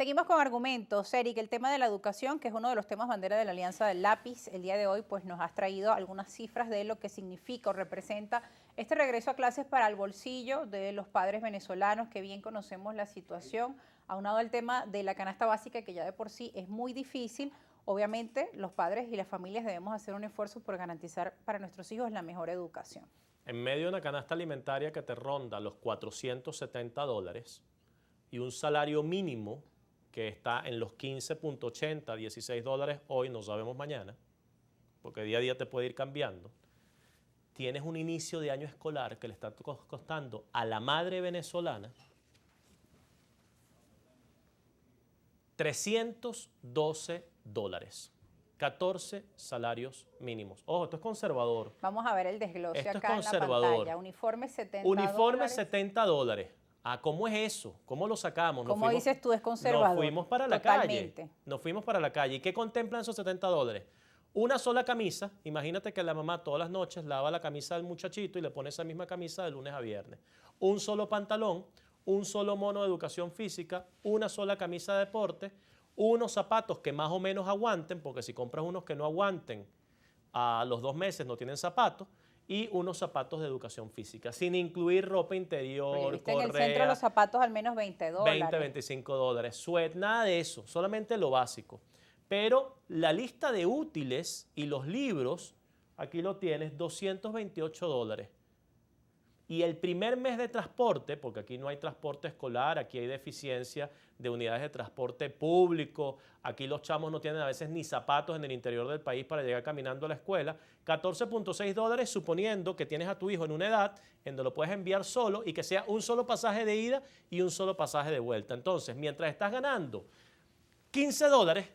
Seguimos con argumentos, Eric, el tema de la educación, que es uno de los temas bandera de la Alianza del Lápiz. El día de hoy pues nos has traído algunas cifras de lo que significa o representa este regreso a clases para el bolsillo de los padres venezolanos, que bien conocemos la situación, aunado al tema de la canasta básica, que ya de por sí es muy difícil. Obviamente los padres y las familias debemos hacer un esfuerzo por garantizar para nuestros hijos la mejor educación. En medio de una canasta alimentaria que te ronda los $470 y un salario mínimo que está en los 15.80, $16 hoy, no sabemos mañana, porque día a día te puede ir cambiando, tienes un inicio de año escolar que le está costando a la madre venezolana $312. 14 salarios mínimos. Ojo, esto es conservador. Vamos a ver el desglose Esto acá es en la conservador. pantalla. Uniforme $70. Uniforme $70. Ah, ¿cómo es eso? ¿Cómo lo sacamos? Como dices tú, es conservador. Nos fuimos para la calle. Nos fuimos para la calle. ¿Y qué contemplan esos $70? Una sola camisa. Imagínate que la mamá todas las noches lava la camisa del muchachito y le pone esa misma camisa de lunes a viernes. Un solo pantalón, un solo mono de educación física, una sola camisa de deporte, unos zapatos que más o menos aguanten, porque si compras unos que no aguanten, a los 2 meses no tienen zapatos, y unos zapatos de educación física, sin incluir ropa interior, correa. correa. En el centro los zapatos al menos $20. $20, $25, suet, nada de eso, solamente lo básico. Pero la lista de útiles y los libros, aquí lo tienes, $228. Y el primer mes de transporte, porque aquí no hay transporte escolar, aquí hay deficiencia de unidades de transporte público, aquí los chamos no tienen a veces ni zapatos en el interior del país para llegar caminando a la escuela, $14.6 suponiendo que tienes a tu hijo en una edad en donde lo puedes enviar solo y que sea un solo pasaje de ida y un solo pasaje de vuelta. Entonces, mientras estás ganando $15,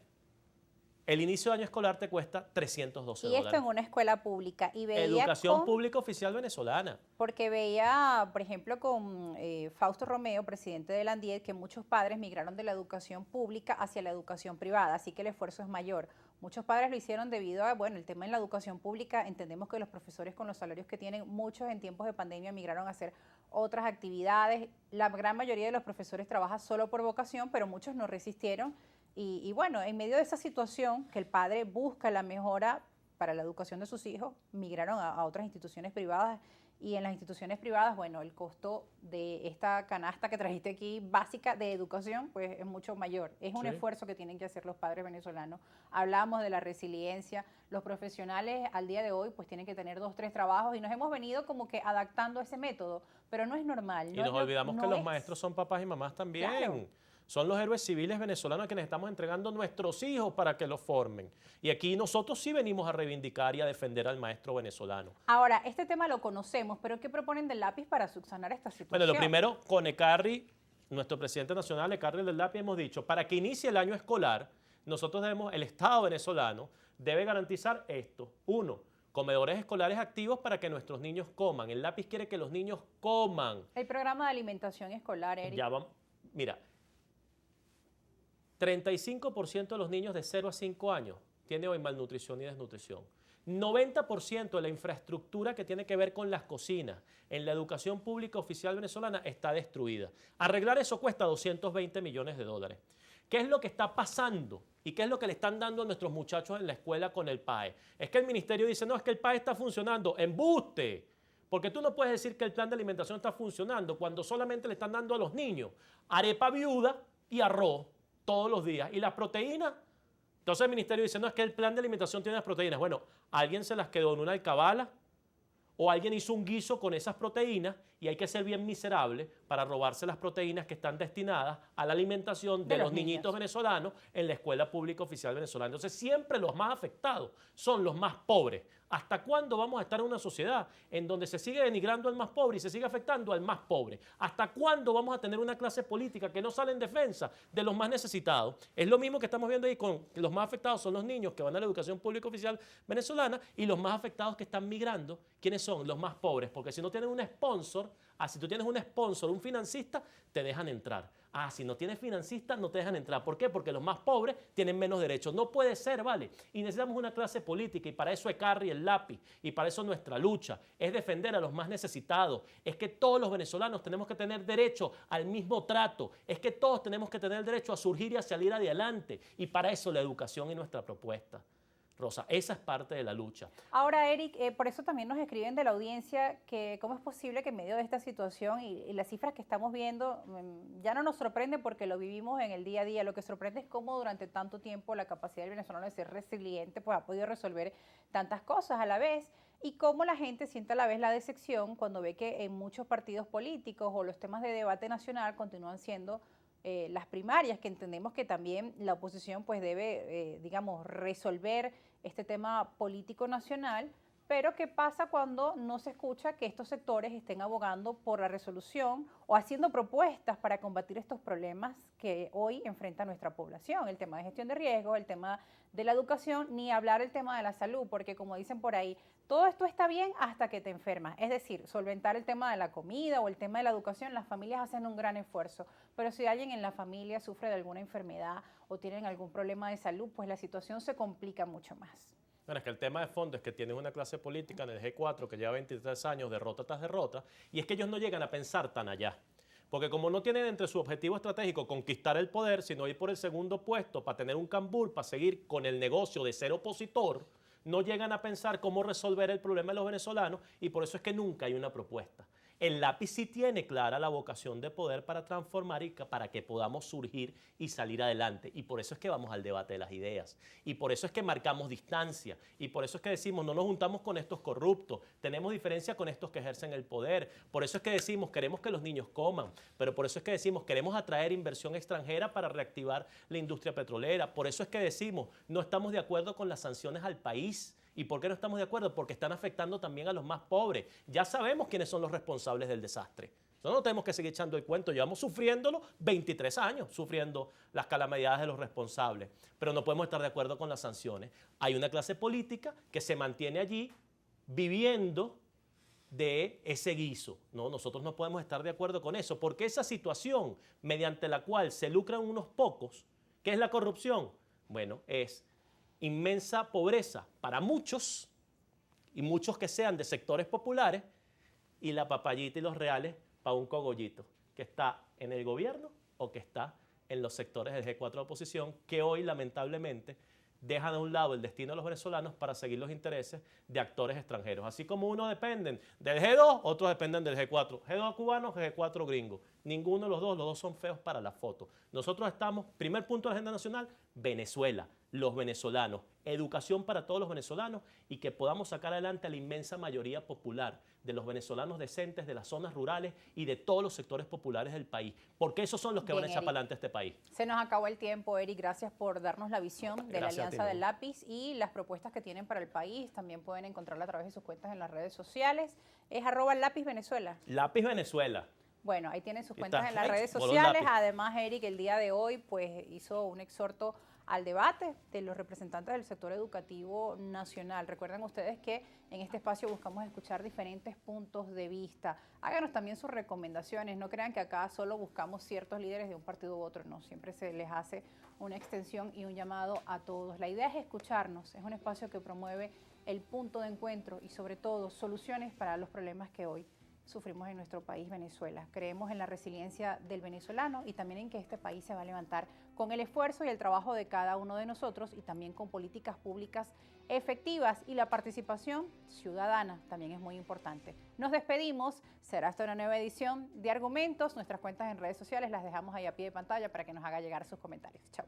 el inicio de año escolar te cuesta $312. Y esto en una escuela pública. Y veía Educación pública oficial venezolana. Porque veía, por ejemplo, con Fausto Romeo, presidente de la ANDIED, que muchos padres migraron de la educación pública hacia la educación privada, así que el esfuerzo es mayor. Muchos padres lo hicieron debido a, bueno, el tema en la educación pública, entendemos que los profesores con los salarios que tienen, muchos en tiempos de pandemia migraron a hacer otras actividades. La gran mayoría de los profesores trabaja solo por vocación, pero muchos no resistieron. Y bueno, en medio de esa situación que el padre busca la mejora para la educación de sus hijos, migraron a otras instituciones privadas. Y en las instituciones privadas, bueno, el costo de esta canasta que trajiste aquí, básica de educación, pues es mucho mayor. Es un esfuerzo que tienen que hacer los padres venezolanos. Hablamos de la resiliencia. Los profesionales al día de hoy pues tienen que tener 2, 3 trabajos y nos hemos venido como que adaptando a ese método, pero no es normal. Y nos olvidamos que los maestros son papás y mamás también. Claro. Son los héroes civiles venezolanos a quienes estamos entregando nuestros hijos para que los formen. Y aquí nosotros sí venimos a reivindicar y a defender al maestro venezolano. Ahora, este tema lo conocemos, pero ¿qué proponen del Lápiz para subsanar esta situación? Bueno, lo primero, con Ecarri, nuestro presidente nacional, Ecarri del Lápiz, hemos dicho, para que inicie el año escolar, nosotros debemos, el Estado venezolano debe garantizar esto. 1, comedores escolares activos para que nuestros niños coman. El Lápiz quiere que los niños coman. El programa de alimentación escolar, Eric. Ya vamos, mira, 35% de los niños de 0 a 5 años tiene hoy malnutrición y desnutrición. 90% de la infraestructura que tiene que ver con las cocinas en la educación pública oficial venezolana está destruida. Arreglar eso cuesta $220 millones. ¿Qué es lo que está pasando y qué es lo que le están dando a nuestros muchachos en la escuela con el PAE? Es que el ministerio dice, no, es que el PAE está funcionando. ¡Embuste! Porque tú no puedes decir que el plan de alimentación está funcionando cuando solamente le están dando a los niños arepa viuda y arroz todos los días. ¿Y las proteínas? Entonces el ministerio dice, no, es que el plan de alimentación tiene las proteínas. Bueno, alguien se las quedó en una alcabala o alguien hizo un guiso con esas proteínas y hay que ser bien miserable para robarse las proteínas que están destinadas a la alimentación de los niñitos venezolanos en la escuela pública oficial venezolana. Entonces siempre los más afectados son los más pobres. ¿Hasta cuándo vamos a estar en una sociedad en donde se sigue denigrando al más pobre y se sigue afectando al más pobre? ¿Hasta cuándo vamos a tener una clase política que no sale en defensa de los más necesitados? Es lo mismo que estamos viendo ahí con los más afectados son los niños que van a la educación pública oficial venezolana y los más afectados que están migrando, ¿quiénes son? Los más pobres, porque si no tienen un sponsor, si tú tienes un sponsor, un financista, te dejan entrar. Ah, si no tienes financista, no te dejan entrar. ¿Por qué? Porque los más pobres tienen menos derechos. No puede ser, ¿vale? Y necesitamos una clase política y para eso ECARRI, el lápiz, y para eso nuestra lucha es defender a los más necesitados. Es que todos los venezolanos tenemos que tener derecho al mismo trato. Es que todos tenemos que tener derecho a surgir y a salir adelante. Y para eso la educación y nuestra propuesta. Rosa, esa es parte de la lucha. Ahora, Eric, por eso también nos escriben de la audiencia que cómo es posible que en medio de esta situación y las cifras que estamos viendo ya no nos sorprende porque lo vivimos en el día a día. Lo que sorprende es cómo durante tanto tiempo la capacidad del venezolano de ser resiliente pues ha podido resolver tantas cosas a la vez y cómo la gente siente a la vez la decepción cuando ve que en muchos partidos políticos o los temas de debate nacional continúan siendo las primarias, que entendemos que también la oposición pues debe, digamos, resolver este tema político nacional, pero ¿qué pasa cuando no se escucha que estos sectores estén abogando por la resolución o haciendo propuestas para combatir estos problemas que hoy enfrenta nuestra población? El tema de gestión de riesgos, el tema de la educación, ni hablar el tema de la salud, porque como dicen por ahí, todo esto está bien hasta que te enfermas. Es decir, solventar el tema de la comida o el tema de la educación, las familias hacen un gran esfuerzo, pero si alguien en la familia sufre de alguna enfermedad o tienen algún problema de salud, pues la situación se complica mucho más. Bueno, es que el tema de fondo es que tienes una clase política en el G4 que lleva 23 años derrota tras derrota, y es que ellos no llegan a pensar tan allá. Porque como no tienen entre su objetivo estratégico conquistar el poder, sino ir por el segundo puesto para tener un cambur, para seguir con el negocio de ser opositor, no llegan a pensar cómo resolver el problema de los venezolanos y por eso es que nunca hay una propuesta. El lápiz sí tiene clara la vocación de poder para transformar y para que podamos surgir y salir adelante. Y por eso es que vamos al debate de las ideas. Y por eso es que marcamos distancia. Y por eso es que decimos, no nos juntamos con estos corruptos. Tenemos diferencia con estos que ejercen el poder. Por eso es que decimos, queremos que los niños coman. Pero por eso es que decimos, queremos atraer inversión extranjera para reactivar la industria petrolera. Por eso es que decimos, no estamos de acuerdo con las sanciones al país. ¿Y por qué no estamos de acuerdo? Porque están afectando también a los más pobres. Ya sabemos quiénes son los responsables del desastre. Entonces no tenemos que seguir echando el cuento. Llevamos sufriéndolo 23 años, sufriendo las calamidades de los responsables. Pero no podemos estar de acuerdo con las sanciones. Hay una clase política que se mantiene allí viviendo de ese guiso. No, nosotros no podemos estar de acuerdo con eso, porque esa situación mediante la cual se lucran unos pocos, ¿qué es la corrupción? Bueno, es inmensa pobreza para muchos, y muchos que sean de sectores populares, y la papayita y los reales para un cogollito que está en el gobierno o que está en los sectores del G4 de oposición, que hoy lamentablemente dejan a un lado el destino de los venezolanos para seguir los intereses de actores extranjeros. Así como unos dependen del G2, otros dependen del G4. G2 cubano, G4 gringo. Ninguno de los dos son feos para la foto. Nosotros estamos, primer punto de la agenda nacional, Venezuela, los venezolanos, educación para todos los venezolanos y que podamos sacar adelante a la inmensa mayoría popular de los venezolanos decentes de las zonas rurales y de todos los sectores populares del país, porque esos son los que van a echar para adelante este país. Se nos acabó el tiempo, Eric. Gracias por darnos la visión de la Alianza del Lápiz y las propuestas que tienen para el país. También pueden encontrarla a través de sus cuentas en las redes sociales. Es @LápizVenezuela. Lápiz Venezuela. Bueno, ahí tienen sus cuentas en las redes sociales. Además, Eric, el día de hoy pues hizo un exhorto al debate de los representantes del sector educativo nacional. Recuerden ustedes que en este espacio buscamos escuchar diferentes puntos de vista. Háganos también sus recomendaciones. No crean que acá solo buscamos ciertos líderes de un partido u otro. No, siempre se les hace una extensión y un llamado a todos. La idea es escucharnos. Es un espacio que promueve el punto de encuentro y sobre todo soluciones para los problemas que hoy sufrimos en nuestro país, Venezuela. Creemos en la resiliencia del venezolano y también en que este país se va a levantar con el esfuerzo y el trabajo de cada uno de nosotros y también con políticas públicas efectivas, y la participación ciudadana también es muy importante. Nos despedimos, será hasta una nueva edición de Argumentos. Nuestras cuentas en redes sociales las dejamos ahí a pie de pantalla para que nos haga llegar sus comentarios. Chao.